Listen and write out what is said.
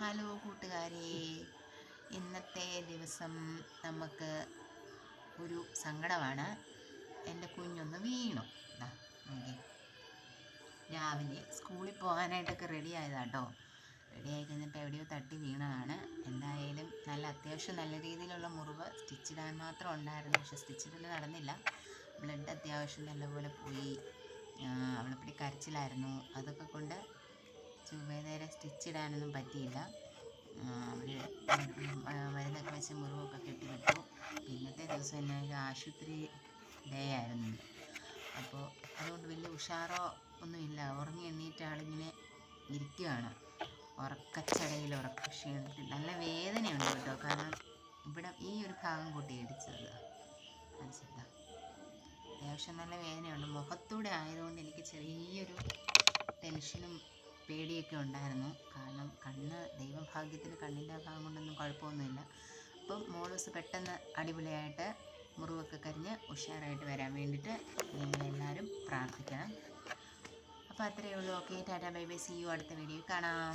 Hello കൂട്ടുകാരെ, ഇന്നത്തെ ദിവസം നമുക്ക് ഒരു സങ്കടമാണ്. എൻ്റെ കുഞ്ഞൊന്ന് വീണു. നോക്കി, രാവിലെ സ്കൂളിൽ പോകാനായിട്ടൊക്കെ റെഡി ആയതാട്ടോ. റെഡി ആയി കഴിഞ്ഞപ്പോൾ എവിടെയോ തട്ടി വീണതാണ്. എന്തായാലും അത്യാവശ്യം നല്ല രീതിയിലുള്ള മുറിവ്, സ്റ്റിച്ചിടാൻ മാത്രം ഉണ്ടായിരുന്നു. പക്ഷെ സ്റ്റിച്ചിടൽ നടന്നില്ല. ബ്ലഡ് അത്യാവശ്യം നല്ലപോലെ പോയി. അവളെപ്പടി കരച്ചിലായിരുന്നു. അതൊക്കെ കൊണ്ട് നേരെ സ്റ്റിച്ചിടാനൊന്നും പറ്റിയില്ല. അവർ മരുന്നൊക്കെ വെച്ച് മുറിവൊക്കെ കെട്ടിവിട്ടു. ഇന്നത്തെ ദിവസം തന്നെ ഒരു ആശുപത്രി ഡേ ആയിരുന്നു. അപ്പോൾ അതുകൊണ്ട് വലിയ ഉഷാറോ ഒന്നുമില്ല. ഉറങ്ങി എണ്ണീറ്റ് ആളിങ്ങനെ ഇരിക്കുകയാണ്. ഉറക്കച്ചടയിൽ ക്ഷീണത്തിൽ നല്ല വേദനയുണ്ട് കേട്ടോ. കാരണം ഇവിടെ ഈ ഒരു ഭാഗം കൂട്ടി ഇടിച്ചത് മനസ്സിലാ. അത്യാവശ്യം നല്ല വേദനയുണ്ട്. മുഖത്തൂടെ ആയതുകൊണ്ട് എനിക്ക് ചെറിയൊരു ടെൻഷനും പേടിയൊക്കെ ഉണ്ടായിരുന്നു. കാരണം ദൈവഭാഗ്യത്തിന് കണ്ണിൻ്റെ ഭാഗം കൊണ്ടൊന്നും കുഴപ്പമൊന്നുമില്ല. അപ്പം മോളൂസ് പെട്ടെന്ന് അടിപൊളിയായിട്ട് മുറിവൊക്കെ കരിഞ്ഞ് ഉഷാറായിട്ട് വരാൻ വേണ്ടിയിട്ട് നിങ്ങളെല്ലാവരും പ്രാർത്ഥിക്കണം. അപ്പോൾ അത്രയേ ഉള്ളൂ. Okay, tata bye bye, see you. അടുത്ത വീഡിയോ കാണാം.